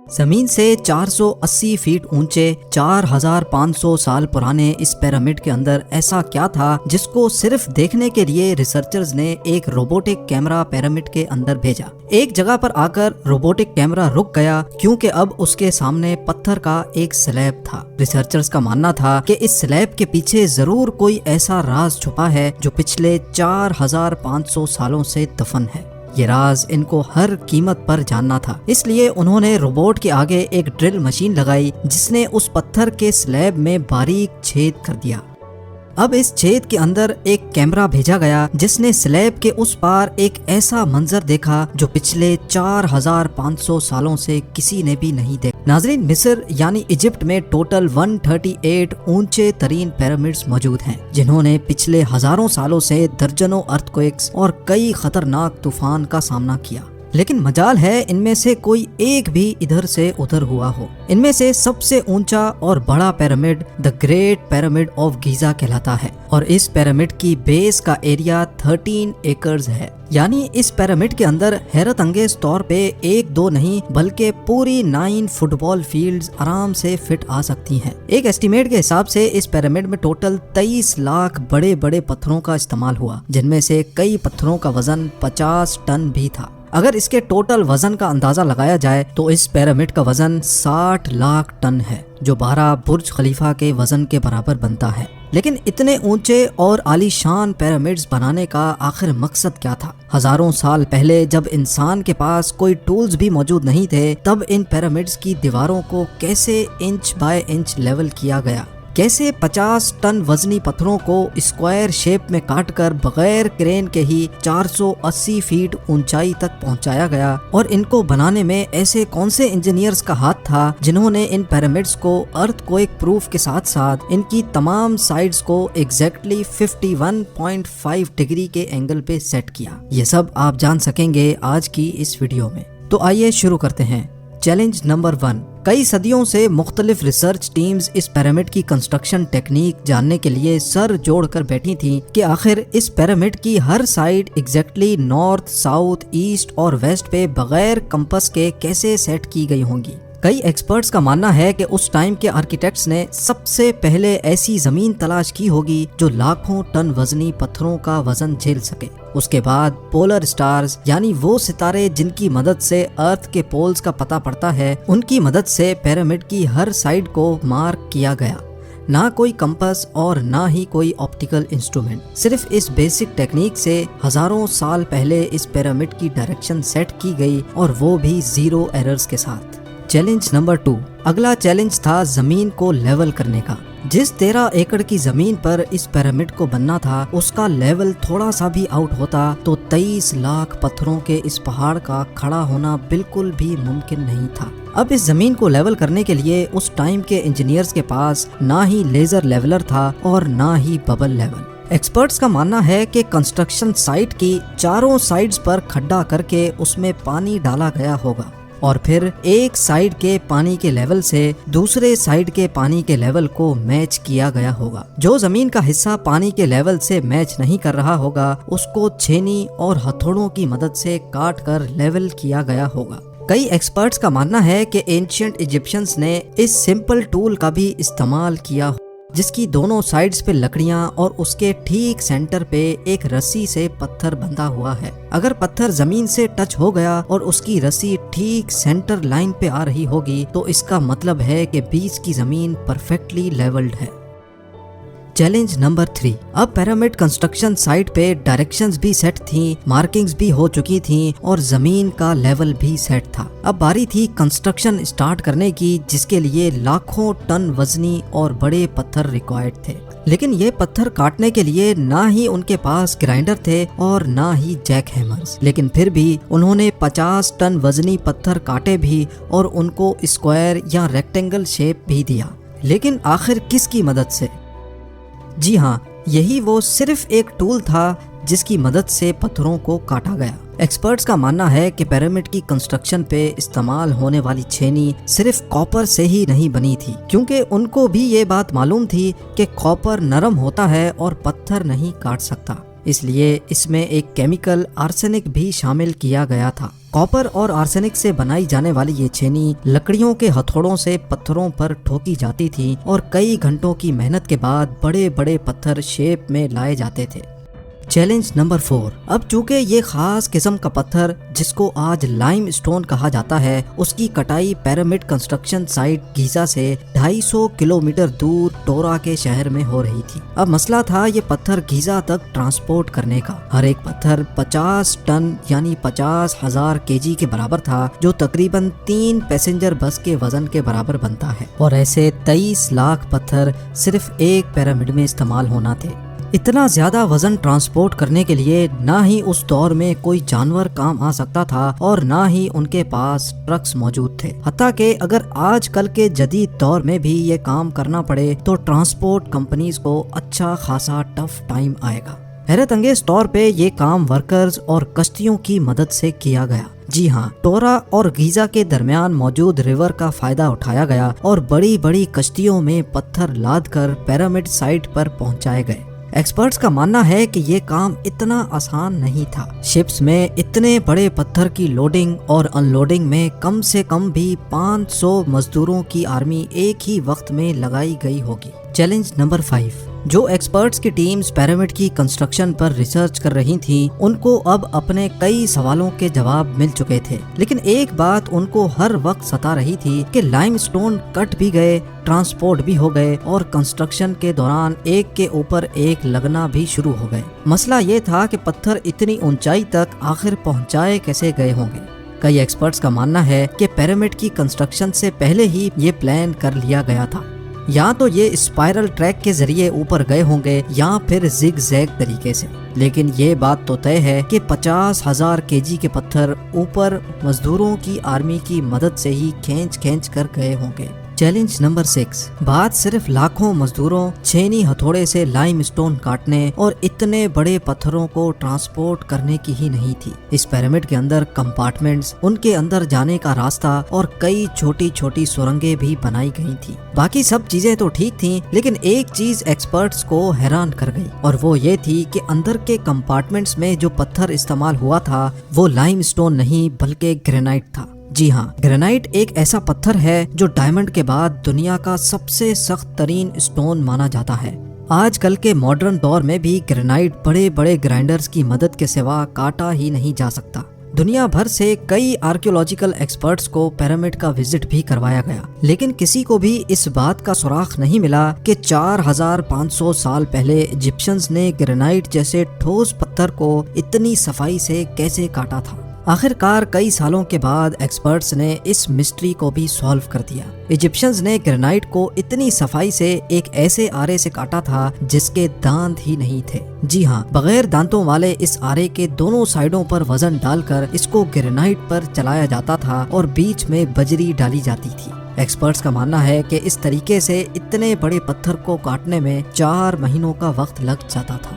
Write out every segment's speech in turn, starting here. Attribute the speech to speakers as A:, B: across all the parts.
A: زمین سے 480 فیٹ اونچے 4500 سال پرانے اس پیرامڈ کے اندر ایسا کیا تھا جس کو صرف دیکھنے کے لیے ریسرچرز نے ایک روبوٹک کیمرہ پیرامڈ کے اندر بھیجا۔ ایک جگہ پر آ کر روبوٹک کیمرہ رک گیا کیونکہ اب اس کے سامنے پتھر کا ایک سلیب تھا۔ ریسرچرز کا ماننا تھا کہ اس سلیب کے پیچھے ضرور کوئی ایسا راز چھپا ہے جو پچھلے 4500 سالوں سے دفن ہے۔ یہ راز ان کو ہر قیمت پر جاننا تھا، اس لیے انہوں نے روبوٹ کے آگے ایک ڈرل مشین لگائی جس نے اس پتھر کے سلیب میں باریک چھید کر دیا۔ اب اس چھید کے اندر ایک کیمرہ بھیجا گیا جس نے سلیب کے اس پار ایک ایسا منظر دیکھا جو پچھلے 4500 سالوں سے کسی نے بھی نہیں دیکھا۔ ناظرین، مصر یعنی ایجپٹ میں ٹوٹل 138 اونچے ترین پیرامڈز موجود ہیں جنہوں نے پچھلے ہزاروں سالوں سے درجنوں ارتھکویکس اور کئی خطرناک طوفان کا سامنا کیا، لیکن مجال ہے ان میں سے کوئی ایک بھی ادھر سے ادھر ہوا ہو۔ ان میں سے سب سے اونچا اور بڑا pyramid the great pyramid of Giza کہلاتا ہے، اور اس پیرامڈ کی بیس کا ایریا 13 ایکڑز ہے۔ یعنی اس پیرامڈ کے اندر حیرت انگیز طور پہ ایک دو نہیں بلکہ پوری 9 فٹ بال فیلڈز آرام سے فٹ آ سکتی ہیں۔ ایک ایسٹیمیٹ کے حساب سے اس پیرامڈ میں ٹوٹل 23 لاکھ بڑے بڑے پتھروں کا استعمال ہوا، جن میں سے کئی پتھروں کا وزن 50 ٹن بھی تھا۔ اگر اس کے ٹوٹل وزن کا اندازہ لگایا جائے تو اس پیرامڈ کا وزن 60 لاکھ ٹن ہے، جو 12 برج خلیفہ کے وزن کے برابر بنتا ہے۔ لیکن اتنے اونچے اور عالی شان پیرامڈز بنانے کا آخر مقصد کیا تھا؟ ہزاروں سال پہلے جب انسان کے پاس کوئی ٹولز بھی موجود نہیں تھے، تب ان پیرامڈز کی دیواروں کو کیسے انچ بائی انچ لیول کیا گیا؟ کیسے 50 ٹن وزنی پتھروں کو اسکوائر شیپ میں کاٹ کر بغیر کرین کے ہی 480 فیٹ اونچائی تک پہنچایا گیا؟ اور ان کو بنانے میں ایسے کون سے انجینئرز کا ہاتھ تھا جنہوں نے ان پیرامڈز کو ارتھ کوئک پروف کے ساتھ ساتھ ان کی تمام سائڈز کو ایگزیکٹلی 51.5 ڈگری کے اینگل پہ سیٹ کیا؟ یہ سب آپ جان سکیں گے آج کی اس ویڈیو میں، تو آئیے شروع کرتے ہیں۔ Challenge number 1۔ کئی صدیوں سے مختلف ریسرچ ٹیمز اس پیرامڈ کی کنسٹرکشن ٹیکنیک جاننے کے لیے سر جوڑ کر بیٹھی تھیں کہ آخر اس پیرامڈ کی ہر side exactly north, south, east اور ویسٹ پہ بغیر کمپس کے کیسے سیٹ کی گئی ہوں گی۔ کئی ایکسپرٹس کا ماننا ہے کہ اس ٹائم کے آرکیٹیکٹس نے سب سے پہلے ایسی زمین تلاش کی ہوگی جو لاکھوں ٹن وزنی پتھروں کا وزن جھیل سکے۔ اس کے بعد پولر سٹارز یعنی وہ ستارے جن کی مدد سے ارتھ کے پولز کا پتہ پڑتا ہے، ان کی مدد سے پیرامڈ کی ہر سائڈ کو مارک کیا گیا۔ نہ کوئی کمپس اور نہ ہی کوئی آپٹیکل انسٹرومنٹ، صرف اس بیسک ٹیکنیک سے ہزاروں سال پہلے اس پیرامڈ کی ڈائریکشن سیٹ کی گئی، اور وہ بھی 0 ایررز کے ساتھ۔ Challenge number 2۔ اگلا چیلنج تھا زمین کو لیول کرنے کا۔ جس 13 ایکڑ کی زمین پر اس پیرامڈ کو بننا تھا، اس کا لیول تھوڑا سا بھی آؤٹ ہوتا تو 23 لاکھ پتھروں کے اس پہاڑ کا کھڑا ہونا بالکل بھی ممکن نہیں تھا۔ اب اس زمین کو لیول کرنے کے لیے اس ٹائم کے انجینئرز کے پاس نہ ہی لیزر لیولر تھا اور نہ ہی ببل لیول۔ ایکسپرٹس کا ماننا ہے کہ کنسٹرکشن سائٹ کی چاروں سائڈز پر کھڈا کر کے اس میں پانی ڈالا گیا ہوگا، اور پھر ایک سائیڈ کے پانی کے لیول سے دوسرے سائیڈ کے پانی کے لیول کو میچ کیا گیا ہوگا۔ جو زمین کا حصہ پانی کے لیول سے میچ نہیں کر رہا ہوگا، اس کو چھینی اور ہتھوڑوں کی مدد سے کاٹ کر لیول کیا گیا ہوگا۔ کئی ایکسپرٹس کا ماننا ہے کہ اینشینٹ ایجپشنز نے اس سمپل ٹول کا بھی استعمال کیا، جس کی دونوں سائڈز پہ لکڑیاں اور اس کے ٹھیک سینٹر پہ ایک رسی سے پتھر بندھا ہوا ہے۔ اگر پتھر زمین سے ٹچ ہو گیا اور اس کی رسی ٹھیک سینٹر لائن پہ آ رہی ہوگی تو اس کا مطلب ہے کہ بیچ کی زمین پرفیکٹلی لیولڈ ہے۔ Challenge number 3۔ اب پیرامڈ کنسٹرکشن سائٹ پہ ڈائریکشنز بھی سیٹ تھیں، مارکنگز بھی ہو چکی تھیں اور زمین کا لیول بھی سیٹ تھا۔ اب باری تھی کنسٹرکشن سٹارٹ کرنے کی، جس کے لیے لاکھوں ٹن وزنی اور بڑے پتھر ریکوائرڈ تھے۔ لیکن یہ پتھر کاٹنے کے لیے نہ ہی ان کے پاس گرائنڈر تھے اور نہ ہی جیک ہیمرز، لیکن پھر بھی انہوں نے 50 ٹن وزنی پتھر کاٹے بھی اور ان کو اسکوائر یا ریکٹینگل شیپ بھی دیا۔ لیکن آخر کس کی مدد سے؟ جی ہاں، یہی وہ صرف ایک ٹول تھا جس کی مدد سے پتھروں کو کاٹا گیا۔ ایکسپرٹس کا ماننا ہے کہ پیرامڈ کی کنسٹرکشن پہ استعمال ہونے والی چھینی صرف کاپر سے ہی نہیں بنی تھی، کیونکہ ان کو بھی یہ بات معلوم تھی کہ کاپر نرم ہوتا ہے اور پتھر نہیں کاٹ سکتا۔ اس لیے اس میں ایک کیمیکل آرسینک بھی شامل کیا گیا تھا۔ کاپر اور آرسینک سے بنائی جانے والی یہ چھینی لکڑیوں کے ہتھوڑوں سے پتھروں پر ٹھوکی جاتی تھی اور کئی گھنٹوں کی محنت کے بعد بڑے بڑے پتھر شیپ میں لائے جاتے تھے۔ Challenge number 4۔ اب چونکہ یہ خاص قسم کا پتھر جس کو آج لائم اسٹون کہا جاتا ہے، اس کی کٹائی پیرامڈ کنسٹرکشن سائٹ گیزا سے 250 کلومیٹر دور ٹورا کے شہر میں ہو رہی تھی۔ اب مسئلہ تھا یہ پتھر گیزا تک ٹرانسپورٹ کرنے کا۔ ہر ایک پتھر 50 ٹن یعنی 50,000 kg کے برابر تھا، جو تقریباً 3 پیسنجر بس کے وزن کے برابر بنتا ہے، اور ایسے 23 لاکھ پتھر صرف ایک پیرامڈ میں استعمال ہونا تھے۔ اتنا زیادہ وزن ٹرانسپورٹ کرنے کے لیے نہ ہی اس دور میں کوئی جانور کام آ سکتا تھا اور نہ ہی ان کے پاس ٹرکس موجود تھے، حتیٰ کہ اگر آج کل کے جدید دور میں بھی یہ کام کرنا پڑے تو ٹرانسپورٹ کمپنیز کو اچھا خاصا ٹف ٹائم آئے گا۔ حیرت انگیز طور پہ یہ کام ورکرز اور کشتیوں کی مدد سے کیا گیا۔ جی ہاں، ٹورا اور گیزا کے درمیان موجود ریور کا فائدہ اٹھایا گیا اور بڑی بڑی کشتیوں میں پتھر لاد کر پیرامڈ سائٹ پر پہنچائے گئے۔ ایکسپرٹس کا ماننا ہے کہ یہ کام اتنا آسان نہیں تھا۔ شپس میں اتنے بڑے پتھر کی لوڈنگ اور ان لوڈنگ میں کم سے کم بھی 500 مزدوروں کی آرمی ایک ہی وقت میں لگائی گئی ہوگی۔ Challenge number 5۔ جو ایکسپرٹس کی ٹیمز پیرامڈ کی کنسٹرکشن پر ریسرچ کر رہی تھیں، ان کو اب اپنے کئی سوالوں کے جواب مل چکے تھے، لیکن ایک بات ان کو ہر وقت ستا رہی تھی کہ لائم اسٹون کٹ بھی گئے، ٹرانسپورٹ بھی ہو گئے اور کنسٹرکشن کے دوران ایک کے اوپر ایک لگنا بھی شروع ہو گئے۔ مسئلہ یہ تھا کہ پتھر اتنی اونچائی تک آخر پہنچائے کیسے گئے ہوں گے۔ کئی ایکسپرٹس کا ماننا ہے کہ پیرامڈ کی کنسٹرکشن سے پہلے ہی یہ پلان کر لیا گیا تھا، یا تو یہ اسپائرل ٹریک کے ذریعے اوپر گئے ہوں گے یا پھر زگ زیگ طریقے سے، لیکن یہ بات تو طے ہے کہ 50,000 kg کے پتھر اوپر مزدوروں کی آرمی کی مدد سے ہی کھینچ کر گئے ہوں گے۔ Challenge number 6۔ بات صرف لاکھوں مزدوروں چھینی ہتھوڑے سے لائم اسٹون کاٹنے اور اتنے بڑے پتھروں کو ٹرانسپورٹ کرنے کی ہی نہیں تھی۔ اس پیرامڈ کے اندر کمپارٹمنٹس، ان کے اندر جانے کا راستہ اور کئی چھوٹی چھوٹی سرنگیں بھی بنائی گئی تھی۔ باقی سب چیزیں تو ٹھیک تھیں، لیکن ایک چیز ایکسپرٹس کو حیران کر گئی، اور وہ یہ تھی کہ اندر کے کمپارٹمنٹس میں جو پتھر استعمال ہوا تھا وہ لائم اسٹون نہیں بلکہ گرینائٹ تھا۔ جی ہاں، گرینائٹ ایک ایسا پتھر ہے جو ڈائمنڈ کے بعد دنیا کا سب سے سخت ترین اسٹون مانا جاتا ہے۔ آج کل کے ماڈرن دور میں بھی گرینائٹ بڑے بڑے گرائنڈرز کی مدد کے سوا کاٹا ہی نہیں جا سکتا۔ دنیا بھر سے کئی آرکیولوجیکل ایکسپرٹس کو پیرامڈ کا وزٹ بھی کروایا گیا، لیکن کسی کو بھی اس بات کا سراغ نہیں ملا کہ 4500 سال پہلے ایجپشنز نے گرینائٹ جیسے ٹھوس پتھر کو اتنی صفائی سے کیسے کاٹا تھا۔ آخر کار کئی سالوں کے بعد ایکسپرٹس نے اس مسٹری کو بھی سالو کر دیا۔ ایجپشنز نے گرینائٹ کو اتنی صفائی سے ایک ایسے آرے سے کاٹا تھا جس کے دانت ہی نہیں تھے۔ جی ہاں، بغیر دانتوں والے اس آرے کے دونوں سائڈوں پر وزن ڈال کر اس کو گرینائٹ پر چلایا جاتا تھا اور بیچ میں بجری ڈالی جاتی تھی۔ ایکسپرٹس کا ماننا ہے کہ اس طریقے سے اتنے بڑے پتھر کو کاٹنے میں 4 مہینوں کا وقت لگ جاتا تھا۔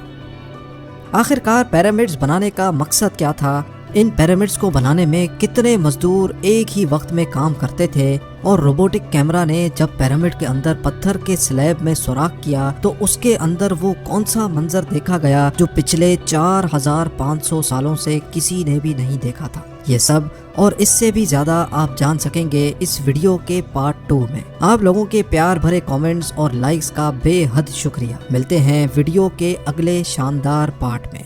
A: آخر کار پیرامڈز بنانے کا مقصد کیا تھا؟ ان پیرامڈز کو بنانے میں کتنے مزدور ایک ہی وقت میں کام کرتے تھے، اور روبوٹک کیمرہ نے جب پیرامڈ کے اندر پتھر کے سلیب میں سوراخ کیا تو اس کے اندر وہ کون سا منظر دیکھا گیا جو پچھلے 4500 سالوں سے کسی نے بھی نہیں دیکھا تھا۔ یہ سب اور اس سے بھی زیادہ آپ جان سکیں گے اس ویڈیو کے پارٹ 2 میں۔ آپ لوگوں کے پیار بھرے کامنٹس اور لائکس کا بے حد شکریہ۔ ملتے ہیں ویڈیو کے اگلے شاندار پارٹ میں۔